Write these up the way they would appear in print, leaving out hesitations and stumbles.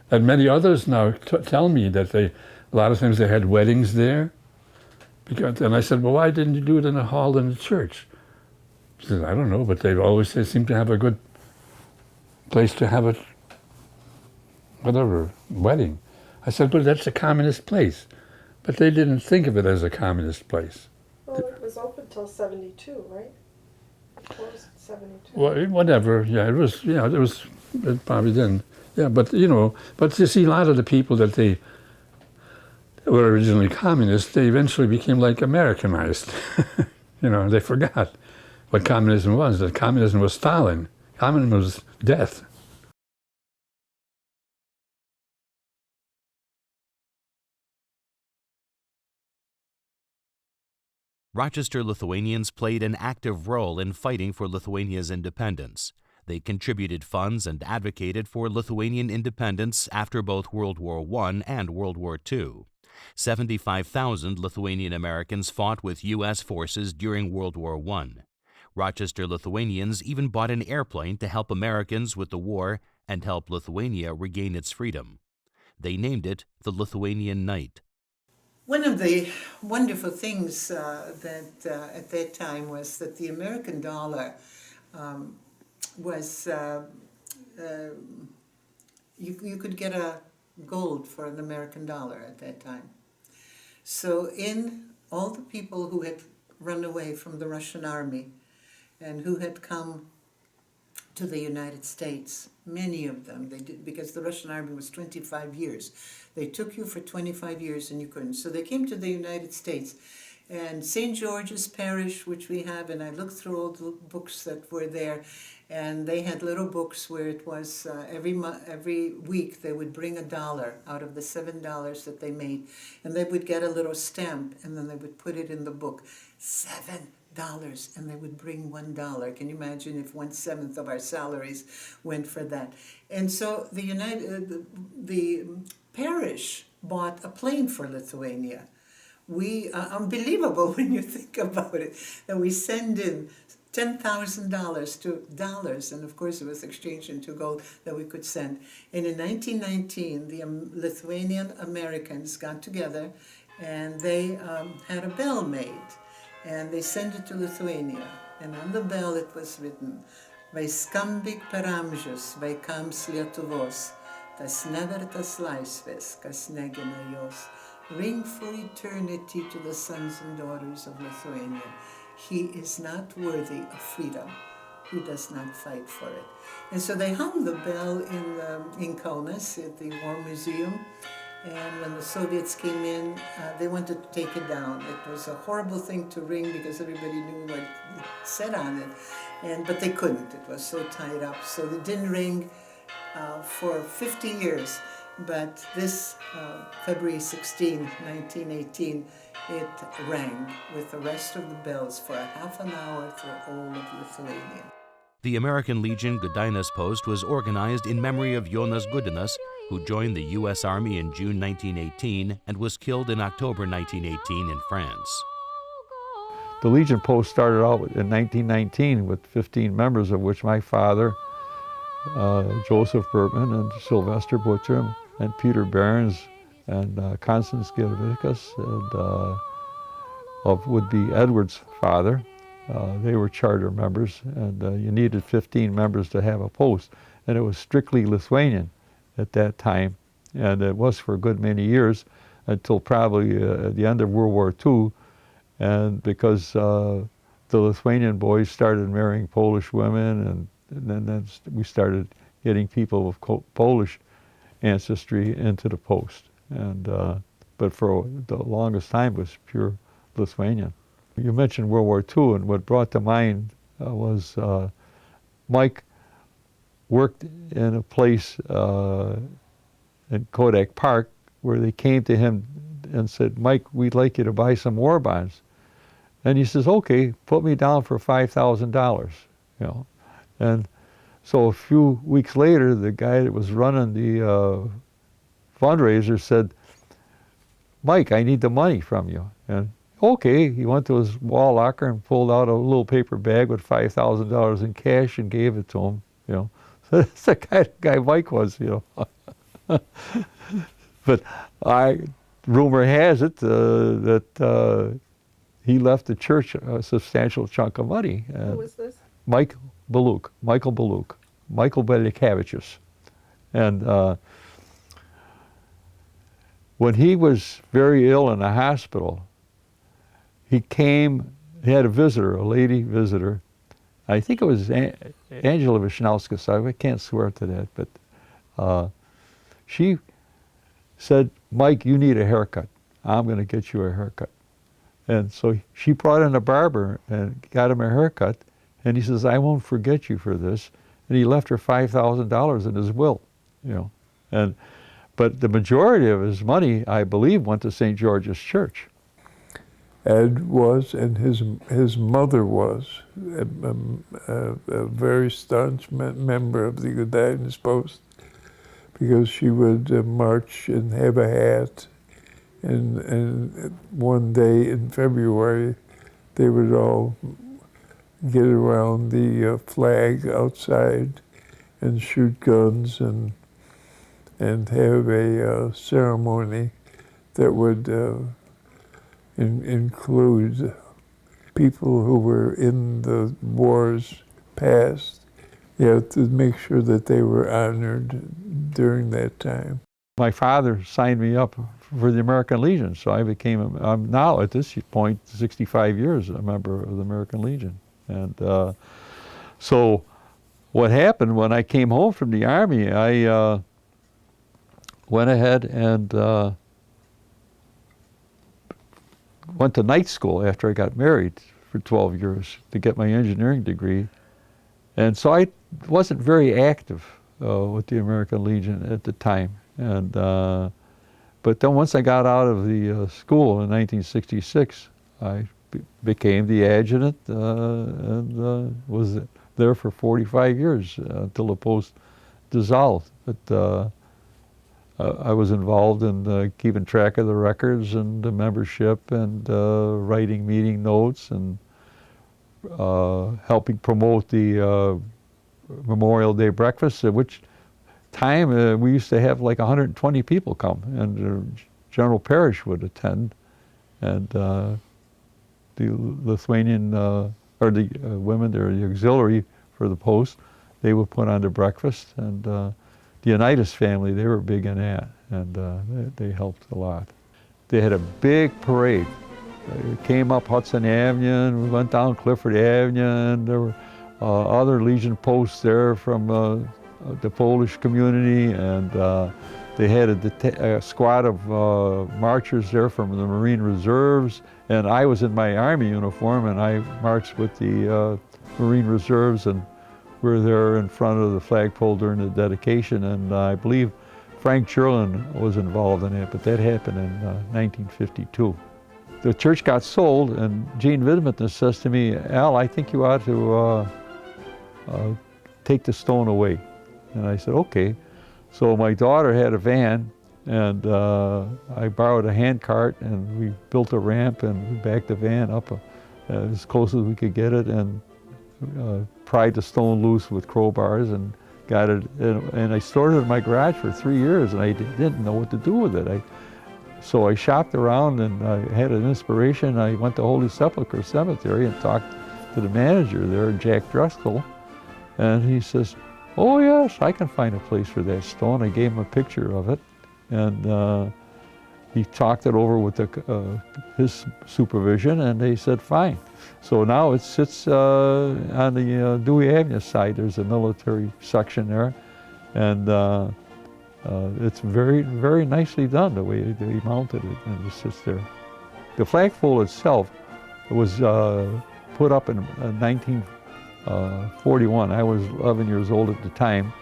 And many others now tell me that a lot of times they had weddings there. And I said, well, why didn't you do it in a hall in the church? He said, I don't know, but they seem to have a good place to have a, whatever, wedding. I said, but that's a communist place. But they didn't think of it as a communist place. Well, it was open till 72, right? It closed in 72. Well, whatever, yeah, it probably didn't. Yeah, but but you see, a lot of the people that they were originally communists, they eventually became like Americanized. They forgot what communism was, that communism was Stalin. Communism was death. Rochester Lithuanians played an active role in fighting for Lithuania's independence. They contributed funds and advocated for Lithuanian independence after both World War I and World War II. 75,000 Lithuanian Americans fought with U.S. forces during World War I. Rochester Lithuanians even bought an airplane to help Americans with the war and help Lithuania regain its freedom. They named it the Lithuanian Night. One of the wonderful things that at that time was that the American dollar was, you could get a gold for an American dollar at that time. So in all the people who had run away from the Russian army and who had come to the United States, many of them, they did, because the Russian army was 25 years. They took you for 25 years and you couldn't. So they came to the United States. And St. George's Parish, which we have, and I looked through all the books that were there, and they had little books where it was every week they would bring $1 out of the $7 that they made, and they would get a little stamp, and then they would put it in the book. $7, and they would bring $1. Can you imagine if 1/7 of our salaries went for that? And so the parish bought a plane for Lithuania. We unbelievable when you think about it, that we send in $10,000 to dollars, and of course it was exchanged into gold that we could send. And in 1919, the Lithuanian Americans got together and they had a bell made, and they sent it to Lithuania. And on the bell it was written, Vai skambik per amžius vaikams Lietuvos, tas nevertas laisvės, kas negina jos. Ring for eternity to the sons and daughters of Lithuania. He is not worthy of freedom who does not fight for it. And so they hung the bell in Kaunas at the War Museum. And when the Soviets came in, they wanted to take it down. It was a horrible thing to ring because everybody knew what it said on it. But they couldn't. It was so tied up. So they didn't ring for 50 years. But this February 16, 1918, it rang with the rest of the bells for a half an hour for all of Lithuania. The American Legion Gudainas Post was organized in memory of Jonas Gudainas, who joined the U.S. Army in June 1918 and was killed in October 1918 in France. The Legion Post started out in 1919 with 15 members, of which my father, Joseph Bertman, and Sylvester Butcher, and Peter Behrens, and Constance Gilvicus, and would be Edward's father. They were charter members, and you needed 15 members to have a post. And it was strictly Lithuanian at that time, and it was for a good many years, until probably at the end of World War II, and because the Lithuanian boys started marrying Polish women, and then we started getting people of Polish ancestry into the post. But for the longest time it was pure Lithuanian. You mentioned World War II, and what brought to mind was Mike worked in a place in Kodak Park where they came to him and said, Mike, we'd like you to buy some war bonds. And he says, okay, put me down for $5,000, And so a few weeks later, the guy that was running the fundraiser said, Mike, I need the money from you. And okay, he went to his wall locker and pulled out a little paper bag with $5,000 in cash and gave it to him, So that's the kind of guy Mike was, But rumor has it that he left the church a substantial chunk of money. Who was this? Michael Belikavicius. And when he was very ill in the hospital, he had a visitor, a lady visitor. I think it was Angela Wisnowska, I can't swear to that, but she said, Mike, you need a haircut. I'm going to get you a haircut. And so she brought in a barber and got him a haircut, and he says, I won't forget you for this. And he left her $5,000 in his will, you know. But the majority of his money, I believe, went to St. George's Church. Ed was, and his mother was, a very staunch member of the Guidance Post, because she would march and have a hat, and one day in February, they would all get around the flag outside and shoot guns and have a ceremony that would include people who were in the wars past, to make sure that they were honored during that time. My father signed me up for the American Legion, so I became, I'm now at this point, 65 years a member of the American Legion. And so what happened when I came home from the Army, I went ahead and went to night school after I got married for 12 years to get my engineering degree. And so I wasn't very active with the American Legion at the time. And but then once I got out of the school in 1966, I became the adjutant and was there for 45 years until the post dissolved. But I was involved in keeping track of the records and the membership and writing meeting notes and helping promote the Memorial Day breakfast, at which time we used to have like 120 people come, and General Parrish would attend, and the Lithuanian, or the women, or the auxiliary for the post, they would put on the breakfast, and the Unitas family, they were big in that, and they helped a lot. They had a big parade. It came up Hudson Avenue, and we went down Clifford Avenue, and there were other Legion posts there from the Polish community, and they had a squad of marchers there from the Marine Reserves, and I was in my Army uniform, and I marched with the Marine Reserves, and we were there in front of the flagpole during the dedication, and I believe Frank Cherlin was involved in it, but that happened in 1952. The church got sold, and Gene Vidmanton says to me, Al, I think you ought to take the stone away. And I said, okay. So my daughter had a van, and I borrowed a hand cart, and we built a ramp, and we backed the van up as close as we could get it, and pried the stone loose with crowbars and got it. And I stored it in my garage for 3 years, and I didn't know what to do with it. So I shopped around, and I had an inspiration. I went to Holy Sepulchre Cemetery and talked to the manager there, Jack Driscoll, and he says, oh yes, I can find a place for that stone. I gave him a picture of it, and he talked it over with his supervision, and they said fine. So now it sits on the Dewey Avenue side. There's a military section there, and it's very, very nicely done the way they mounted it, and it sits there. The flagpole itself was put up in 1941. I was 11 years old at the time,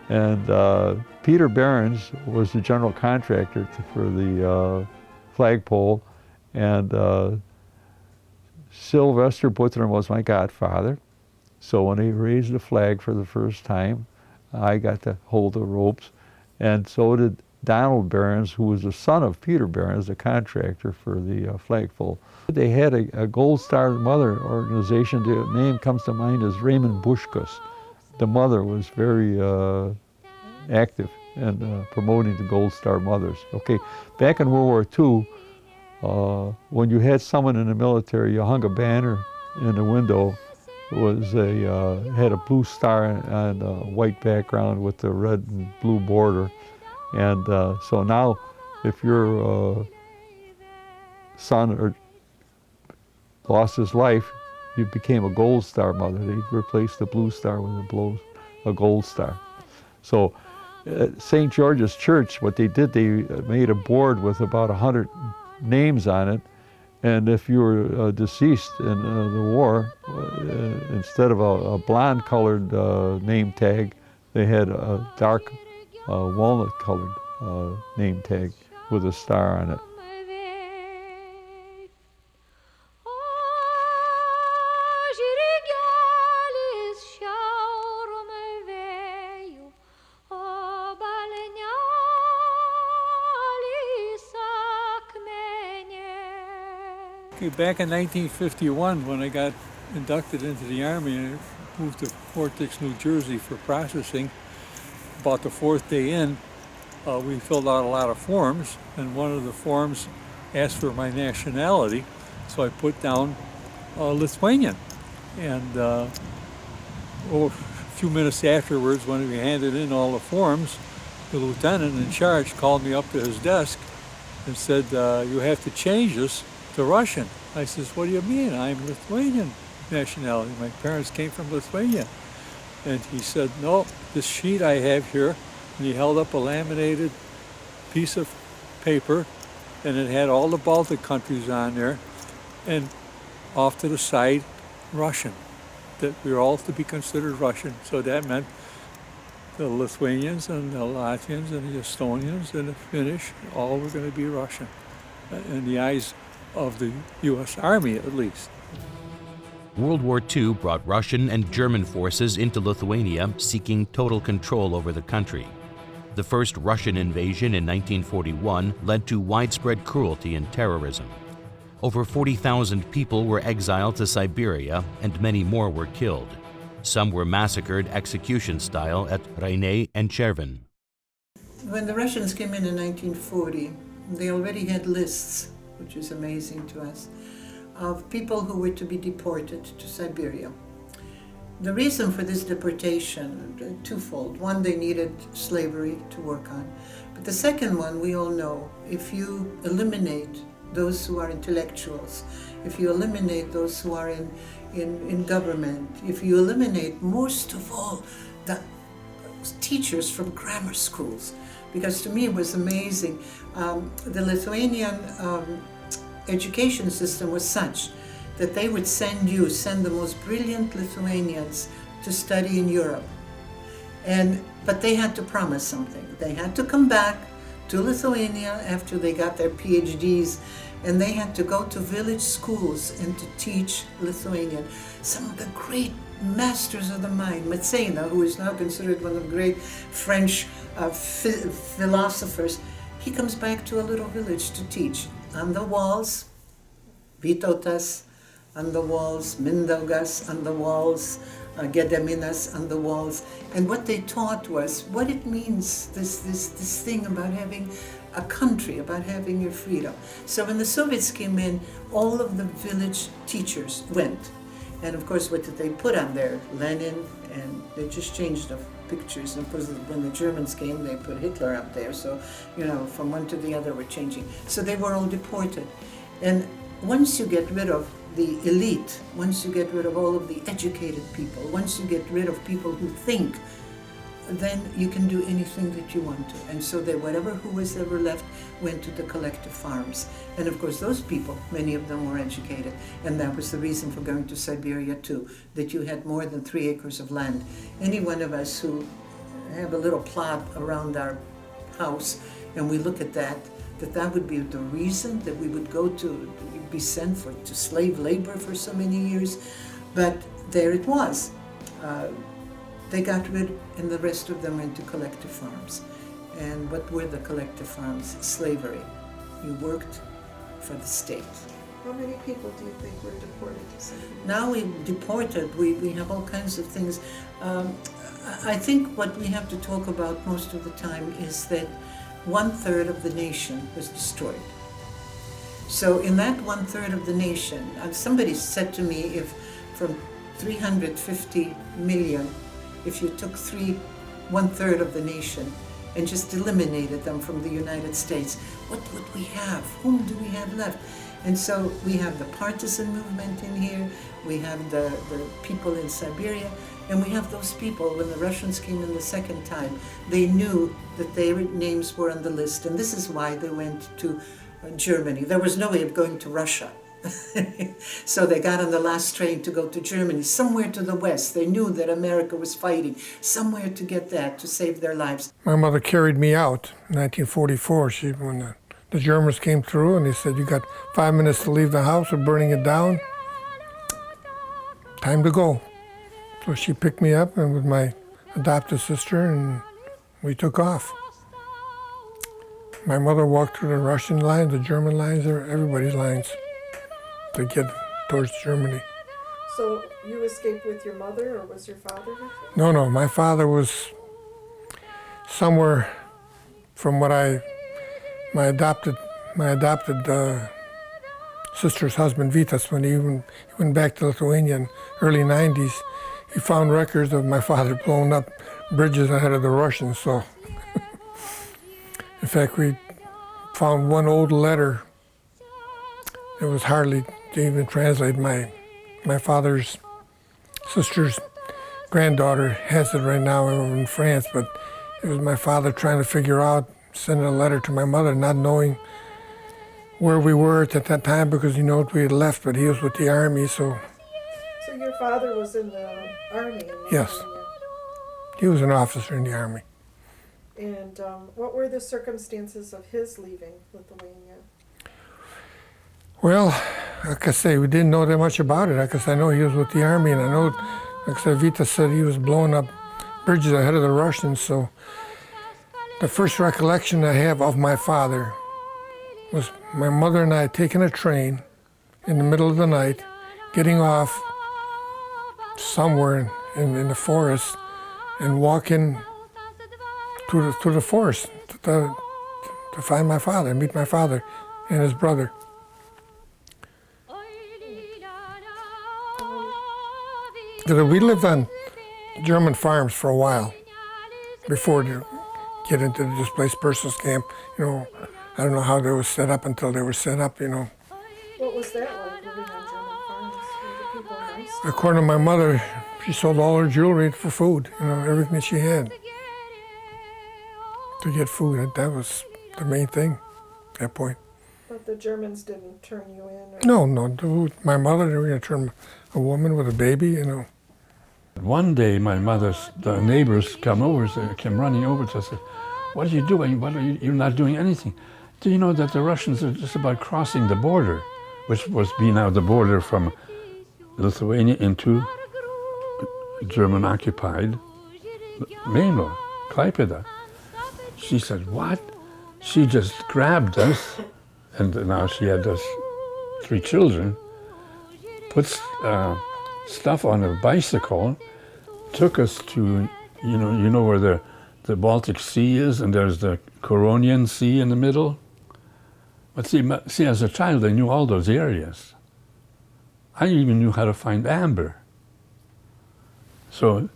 and Peter Behrens was the general contractor for the flagpole, and Sylvester Buttram was my godfather. So when he raised the flag for the first time, I got to hold the ropes, and so did Donald Behrens, who was the son of Peter Behrens, the contractor for the flagpole. They had a Gold Star Mother organization. The name comes to mind as Raymond Bushkus. The mother was very active and promoting the Gold Star mothers. Okay, back in World War II, when you had someone in the military, you hung a banner in the window. It was had a blue star on a white background with the red and blue border. And so now, if your son or lost his life, you became a Gold Star mother. They replaced the blue star with a Gold Star. So St. George's Church, what they did, they made a board with about 100 names on it. And if you were deceased in the war, instead of a blonde-colored name tag, they had a dark walnut-colored name tag with a star on it. Back in 1951, when I got inducted into the Army and moved to Fort Dix, New Jersey for processing, about the 4th day in, we filled out a lot of forms, and one of the forms asked for my nationality, so I put down Lithuanian. And a few minutes afterwards, when we handed in all the forms, the lieutenant in charge called me up to his desk and said, you have to change this to Russian. I says, what do you mean? I'm Lithuanian nationality. My parents came from Lithuania. And he said, no, this sheet I have here, and he held up a laminated piece of paper, and it had all the Baltic countries on there, and off to the side, Russian, that we were all to be considered Russian. So that meant the Lithuanians and the Latvians and the Estonians and the Finnish, all were going to be Russian, in the eyes of the U.S. Army, at least. World War II brought Russian and German forces into Lithuania, seeking total control over the country. The first Russian invasion in 1941 led to widespread cruelty and terrorism. Over 40,000 people were exiled to Siberia, and many more were killed. Some were massacred execution style at Reinai and Cherven. When the Russians came in 1940, they already had lists, which is amazing to us, of people who were to be deported to Siberia. The reason for this deportation, twofold. One, they needed slavery to work on. But the second one, we all know, if you eliminate those who are intellectuals, if you eliminate those who are in government, if you eliminate, most of all, the teachers from grammar schools, because to me it was amazing. The Lithuanian education system was such that they would send the most brilliant Lithuanians to study in Europe. But they had to promise something. They had to come back to Lithuania after they got their PhDs, and they had to go to village schools and to teach Lithuanian. Some of the great masters of the mind, Maceina, who is now considered one of the great French philosophers, he comes back to a little village to teach. On the walls, Vytautas, on the walls, Mindaugas, on the walls, Gediminas on the walls. And what they taught was what it means, this thing about having a country, about having your freedom. So when the Soviets came in, all of the village teachers went. And of course, what did they put on there? Lenin, and they just changed the pictures. And of course, when the Germans came, they put Hitler up there. So, from one to the other we're changing. So they were all deported. And once you get rid of the elite, once you get rid of all of the educated people, once you get rid of people who think, then you can do anything that you want to. And so who was ever left went to the collective farms. And of course those people, many of them were educated. And that was the reason for going to Siberia too, that you had more than 3 acres of land. Any one of us who have a little plot around our house and we look at that would be the reason that we would go to be sent to slave labor for so many years. But there it was. They got rid, and the rest of them went to collective farms. And what were the collective farms? Slavery. You worked for the state. How many people do you think were deported to Siberia? Now we deported, we have all kinds of things. I think what we have to talk about most of the time is that 1/3 of the nation was destroyed. So in that 1/3 of the nation, somebody said to me, if from 350 million, if you took 1/3 of the nation and just eliminated them from the United States, what would we have? Whom do we have left? And so we have the partisan movement in here, we have the people in Siberia, and we have those people, when the Russians came in the second time, they knew that their names were on the list, and this is why they went to Germany. There was no way of going to Russia. So they got on the last train to go to Germany, somewhere to the west. They knew that America was fighting, somewhere to get that, to save their lives. My mother carried me out in 1944. When the Germans came through and they said, you got 5 minutes to leave the house, we're burning it down. Time to go. So she picked me up and with my adopted sister, and we took off. My mother walked through the Russian lines, the German lines, everybody's lines to get towards Germany. So you escaped with your mother, or was your father with you? No, my father was somewhere from what my adopted sister's husband, Vitas, when he went back to Lithuania in early 90s, he found records of my father blowing up bridges ahead of the Russians. So, in fact, we found one old letter that was hardly to even translate. My father's sister's granddaughter has it right now over in France, but it was my father trying to figure out, sending a letter to my mother, not knowing where we were at that time, because we had left, but he was with the army, so. So your father was in the army in Yes. Lithuania. He was an officer in the army. And what were the circumstances of his leaving Lithuania? Well, like I say, we didn't know that much about it, because I know he was with the army, and I know, like I said, Vita said he was blowing up bridges ahead of the Russians, so the first recollection I have of my father was my mother and I taking a train in the middle of the night, getting off somewhere in the forest and walking through the forest to find my father, meet my father and his brother. We lived on German farms for a while before to get into the Displaced Persons camp. I don't know how they were set up until they were set up, What was that like, living on German farms? Were the people nice? According to my mother, she sold all her jewelry for food, everything that she had to get food. That was the main thing at that point. But the Germans didn't turn you in? Or... No, my mother, they were going to turn a woman with a baby, One day, the neighbors came running over to us and said, "What are you doing? You're not doing anything. Do you know that the Russians are just about crossing the border," which was now the border from Lithuania into German-occupied mainland, Klaipėda. She said, "What?" She just grabbed us, and now she had us 3 children, put stuff on a bicycle, took us to, where the Baltic Sea is, and there's the Curonian Sea in the middle. But see, as a child, I knew all those areas. I even knew how to find amber. So,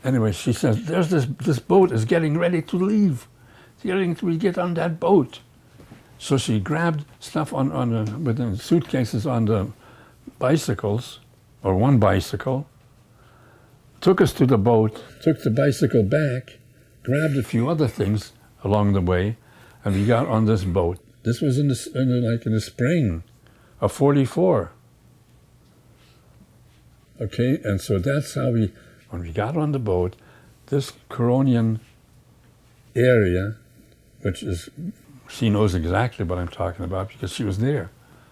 anyway, she says, "There's this boat is getting ready to leave. We get on that boat." So she grabbed stuff within suitcases on the bicycles, or one bicycle, took us to the boat, took the bicycle back, grabbed a few other things along the way, and we got on this boat. This was in the spring of '44. Okay, and so that's how when we got on the boat, this Curonian area, which is, she knows exactly what I'm talking about because she was there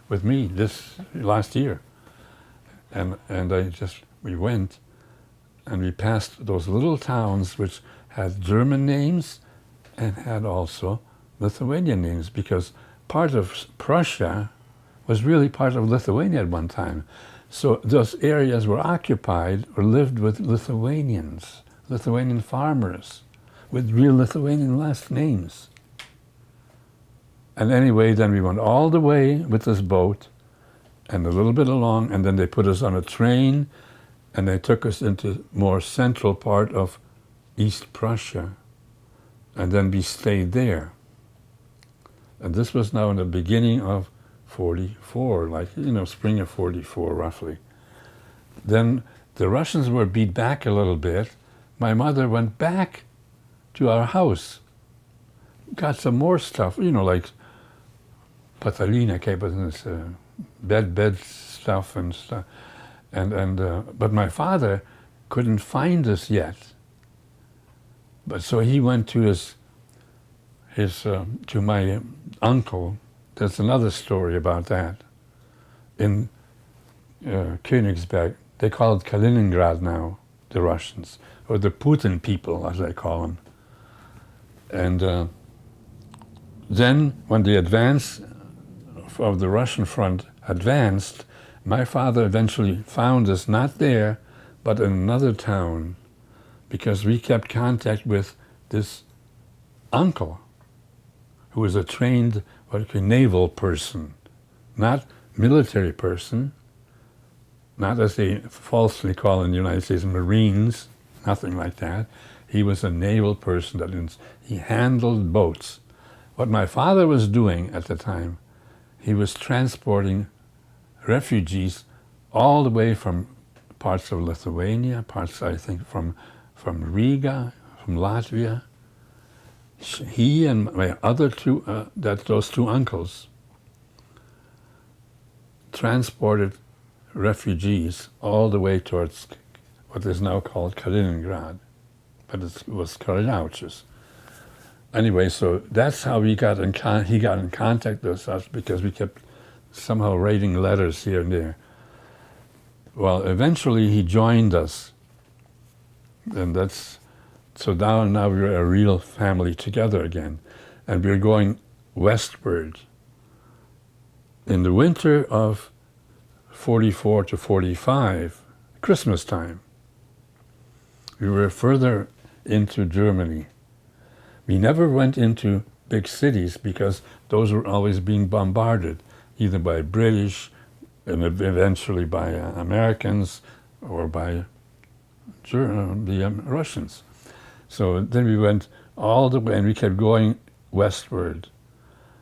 with me this last year. And we went and we passed those little towns which had German names and had also Lithuanian names, because part of Prussia was really part of Lithuania at one time. So those areas were occupied or lived with Lithuanians, Lithuanian farmers, with real Lithuanian last names. And anyway, then we went all the way with this boat and a little bit along, and then they put us on a train and they took us into more central part of East Prussia. And then we stayed there. And this was now in the beginning of 44, like, spring of 44 roughly. Then the Russians were beat back a little bit. My mother went back to our house, got some more stuff, like Patalina, bed stuff and stuff. But my father couldn't find us yet. But so he went to to my uncle. There's another story about that. In Königsberg, they call it Kaliningrad now, the Russians, or the Putin people, as they call them. And then when the advance of the Russian front advanced, my father eventually found us not there, but in another town, because we kept contact with this uncle, who was a trained naval person, not military person, not as they falsely call in the United States Marines, nothing like that. He was a naval person, he handled boats. What my father was doing at the time, he was transporting refugees all the way from parts of Lithuania, parts, I think, from Riga, from Latvia. He and my other those two uncles transported refugees all the way towards what is now called Kaliningrad, but it was Kalinaučius. Anyway, so that's how he got in contact with us, because we kept somehow writing letters here and there. Well, eventually he joined us, and so now we're a real family together again, and we're going westward. In the winter of 44 to 45, Christmas time, we were further into Germany. We never went into big cities because those were always being bombarded, either by British and eventually by Americans or by the Russians. So then we went all the way, and we kept going westward,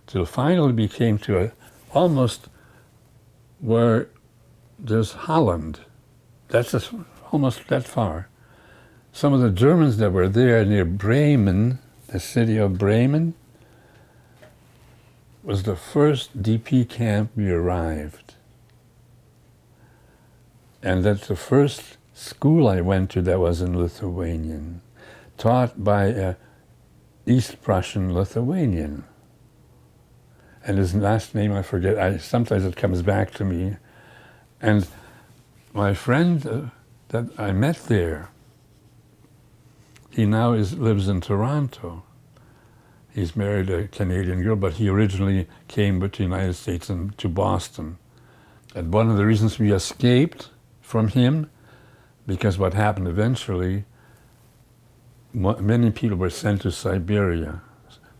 till finally we came to almost where there's Holland. That's just almost that far. Some of the Germans that were there near Bremen, the city of Bremen, was the first DP camp we arrived. And that's the first school I went to that was in Lithuanian, taught by a East Prussian Lithuanian. And his last name I forget, sometimes it comes back to me. And my friend that I met there, he now lives in Toronto. He's married a Canadian girl, but he originally came to the United States and to Boston. And one of the reasons we escaped from him, because what happened eventually, many people were sent to Siberia,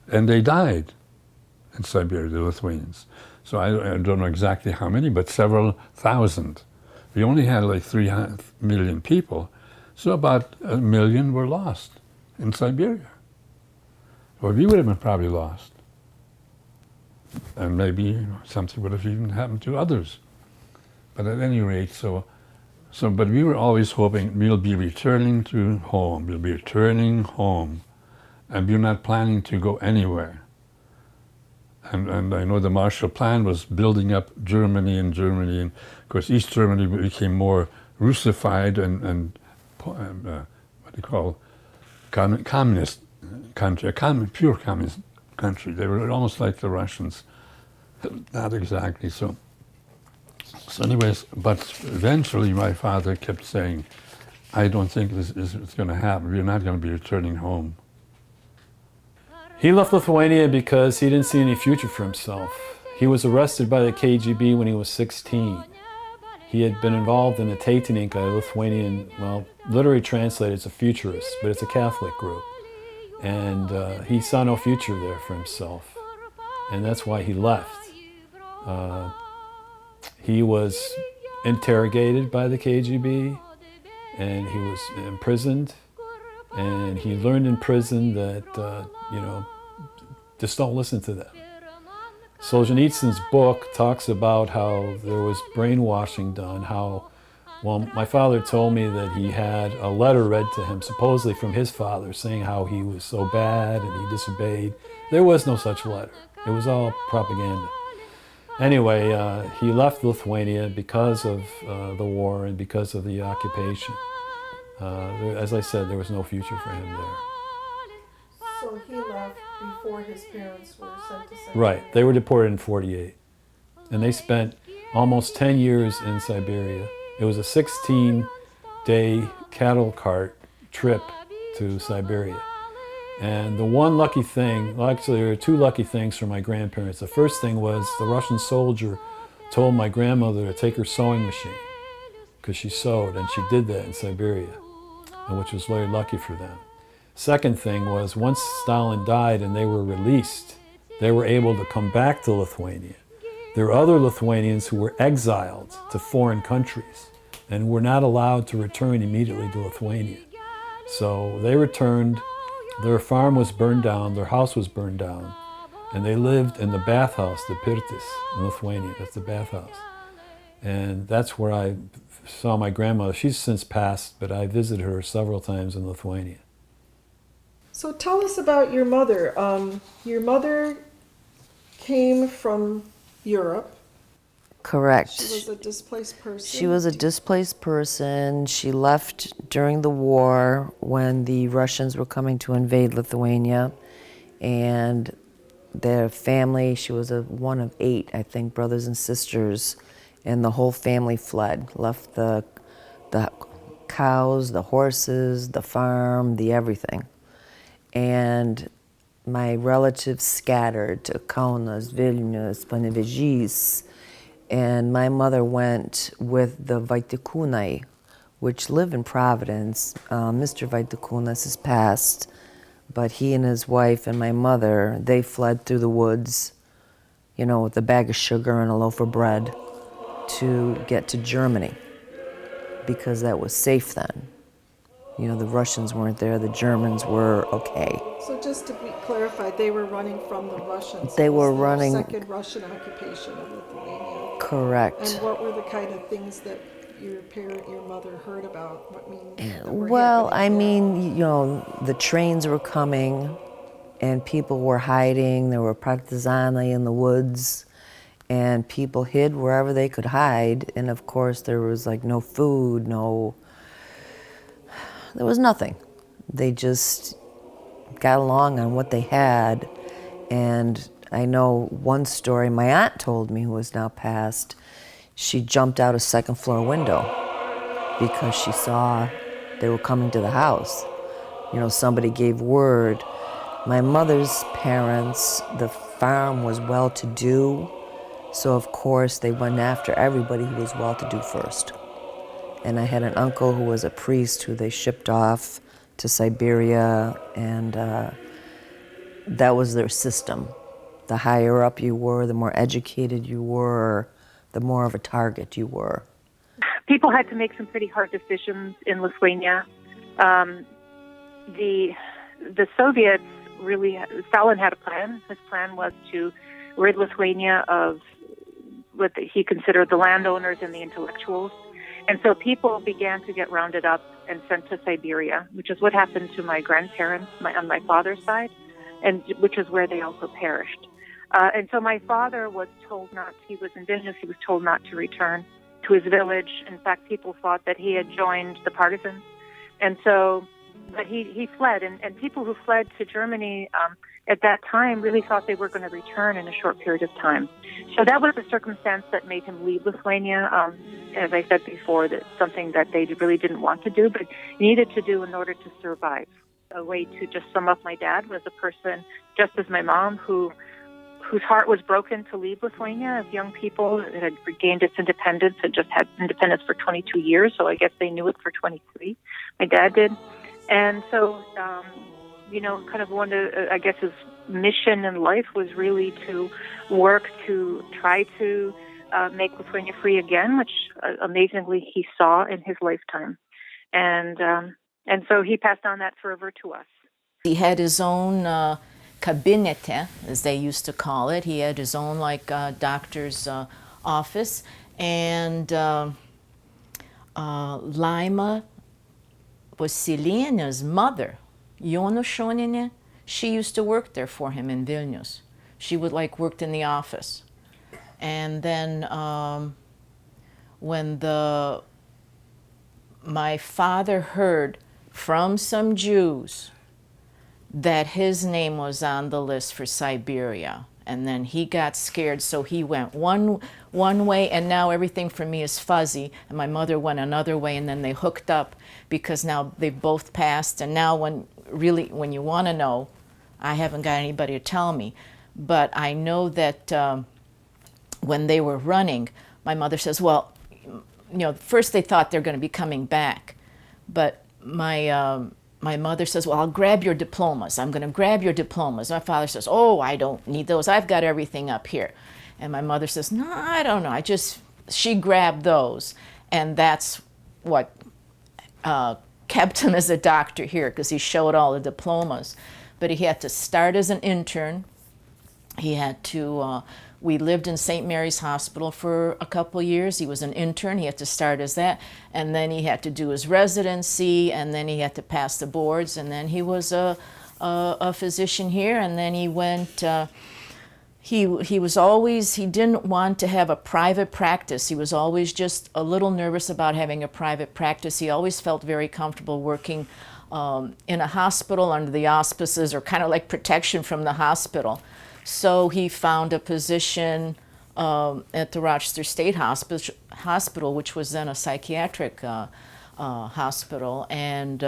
and they died in Siberia, the Lithuanians. So I don't know exactly how many, but several thousand. We only had like 3 million people, so about 1 million were lost in Siberia. Well, we would have been probably lost. And maybe something would have even happened to others. But at any rate, but we were always hoping we'll be returning to home, we'll be returning home. And we're not planning to go anywhere. And I know the Marshall Plan was building up Germany, and of course East Germany became more Russified and what they call communist country, pure communist country. They were almost like the Russians, not exactly so. So anyways, but eventually my father kept saying, I don't think this is going to happen. We're not going to be returning home. He left Lithuania because he didn't see any future for himself. He was arrested by the KGB when he was 16. He had been involved in the Tautininkai, a Lithuanian, well, literally translated, it's a futurist, but it's a Catholic group. And he saw no future there for himself. And that's why he left. He was interrogated by the KGB, and he was imprisoned. And he learned in prison that, just don't listen to them. Solzhenitsyn's book talks about how there was brainwashing done, my father told me that he had a letter read to him, supposedly from his father, saying how he was so bad and he disobeyed. There was no such letter. It was all propaganda. Anyway, he left Lithuania because of the war and because of the occupation. As I said, there was no future for him there. So he left before his parents were sent to Siberia. Right, they were deported in '48. And they spent almost 10 years in Siberia. It was a 16-day cattle cart trip to Siberia. And the one lucky thing, well, actually there were two lucky things for my grandparents. The first thing was the Russian soldier told my grandmother to take her sewing machine because she sewed, and she did that in Siberia, which was very lucky for them. Second thing was once Stalin died and they were released, they were able to come back to Lithuania. There were other Lithuanians who were exiled to foreign countries and were not allowed to return immediately to Lithuania. So they returned, their farm was burned down, their house was burned down, and they lived in the bathhouse, the Pirtis in Lithuania, that's the bathhouse. And that's where I saw my grandmother. She's since passed, but I visited her several times in Lithuania. So tell us about your mother. Your mother came from Europe. Correct. She was a displaced person. She was a displaced person. She left during the war when the Russians were coming to invade Lithuania. And their family, she was one of 8, I think, brothers and sisters. And the whole family fled, left the cows, the horses, the farm, the everything. And my relatives scattered to Kaunas, Vilnius, Panevėžys, and my mother went with the Vaitikūnai, which live in Providence. Mr. Vaitikūnas has passed, but he and his wife and my mother, they fled through the woods, with a bag of sugar and a loaf of bread to get to Germany, because that was safe then. The Russians weren't there, the Germans were okay. So just to be clarified, they were running from the Russians. They were the running. Second Russian occupation of Lithuania. Correct. And what were the kind of things that your mother heard about? Well, I mean, the trains were coming and people were hiding. There were partizani in the woods and people hid wherever they could hide. And of course there was no food, there was nothing. They just got along on what they had. And I know one story my aunt told me, who is now passed, she jumped out a second-floor window because she saw they were coming to the house. Somebody gave word. My mother's parents, the farm was well-to-do, so of course they went after everybody who was well-to-do first. And I had an uncle who was a priest who they shipped off to Siberia, and that was their system. The higher up you were, the more educated you were, the more of a target you were. People had to make some pretty hard decisions in Lithuania. The Soviets Stalin had a plan. His plan was to rid Lithuania of what he considered the landowners and the intellectuals. And so people began to get rounded up and sent to Siberia, which is what happened to my grandparents on my father's side, and which is where they also perished. And so my father was told he was indigenous, he was told not to return to his village. In fact, people thought that he had joined the partisans. And so, but he fled, and people who fled to Germany at that time really thought they were going to return in a short period of time. So that was the circumstance that made him leave Lithuania. As I said before, that's something that they really didn't want to do, but needed to do in order to survive. A way to just sum up my dad was a person, just as my mom, who whose heart was broken to leave Lithuania as young people. It had regained its independence. It just had independence for 22 years, so I guess they knew it for 23. My dad did. And so, kind of one of, I guess, his mission in life was really to work to try to make Lithuania free again, which amazingly he saw in his lifetime. And so he passed on that fervor to us. He had his own kabinete, as they used to call it. He had his own doctor's office, and Laima Vasilienė's mother, Jono Šoninė, she used to work there for him in Vilnius. She would worked in the office. And then when my father heard from some Jews that his name was on the list for Siberia, and then he got scared, so he went one way, and now everything for me is fuzzy, and my mother went another way, and then they hooked up because now they've both passed, and now when you want to know, I haven't got anybody to tell me. But I know that when they were running, my mother says, well, first they thought they're going to be coming back, but my mother says, well, I'll grab your diplomas. I'm going to grab your diplomas. My father says, oh, I don't need those. I've got everything up here. And my mother says, no, I don't know. She grabbed those. And that's what kept him as a doctor here, because he showed all the diplomas. But he had to start as an intern. He had to, we lived in St. Mary's Hospital for a couple years. He was an intern. He had to start as that. And then he had to do his residency, and then he had to pass the boards. And then he was a physician here. And then he went, he didn't want to have a private practice. He was always just a little nervous about having a private practice. He always felt very comfortable working in a hospital under the auspices, or kind of like protection from the hospital. So he found a position at the Rochester State Hospital, which was then a psychiatric hospital, and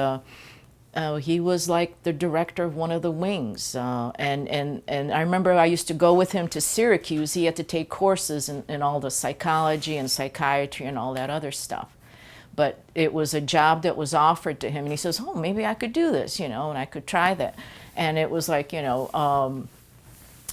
he was like the director of one of the wings. And I remember I used to go with him to Syracuse. He had to take courses in all the psychology and psychiatry and all that other stuff. But it was a job that was offered to him, and he says, oh, maybe I could do this, and I could try that. And it was like,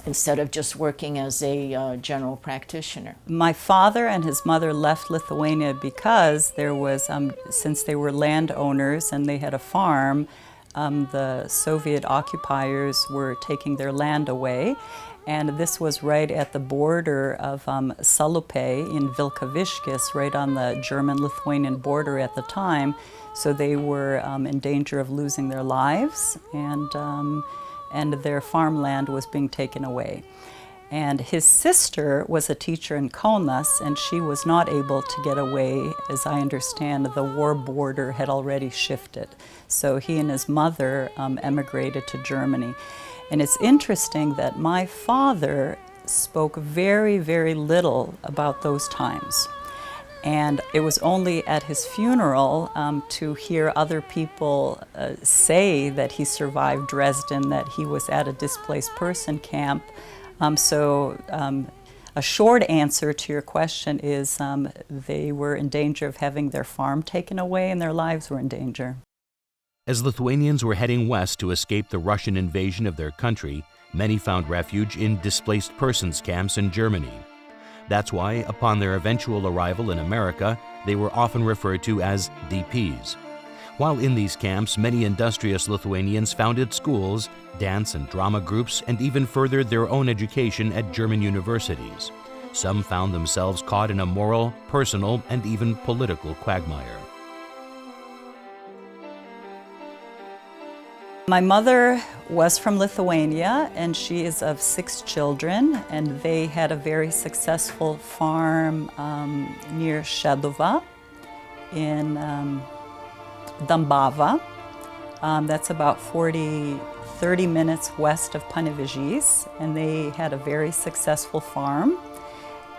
instead of just working as a general practitioner. My father and his mother left Lithuania because there was, since they were landowners and they had a farm, the Soviet occupiers were taking their land away. And this was right at the border of Salupė in Vilkaviškis, right on the German-Lithuanian border at the time. So they were in danger of losing their lives, and their farmland was being taken away. And his sister was a teacher in Kaunas, and she was not able to get away. As I understand, the war border had already shifted. So he and his mother emigrated to Germany. And it's interesting that my father spoke very, very little about those times. And it was only at his funeral to hear other people say that he survived Dresden, that he was at a displaced person camp. A short answer to your question is they were in danger of having their farm taken away, and their lives were in danger. As Lithuanians were heading west to escape the Russian invasion of their country, many found refuge in displaced persons camps in Germany. That's why, upon their eventual arrival in America, they were often referred to as DPs. While in these camps, many industrious Lithuanians founded schools, dance and drama groups, and even furthered their own education at German universities. Some found themselves caught in a moral, personal, and even political quagmire. My mother was from Lithuania, and she is of 6 children, and they had a very successful farm near Šeduva in Dambava. That's about 30 minutes west of Panevėžys, and they had a very successful farm.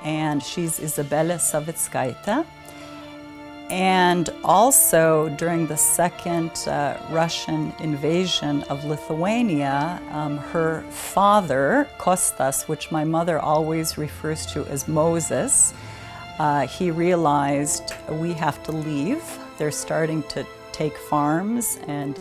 And she's Izabelė Savickaitė. And also during the second Russian invasion of Lithuania, her father, Kostas, which my mother always refers to as Moses, he realized we have to leave. They're starting to take farms, and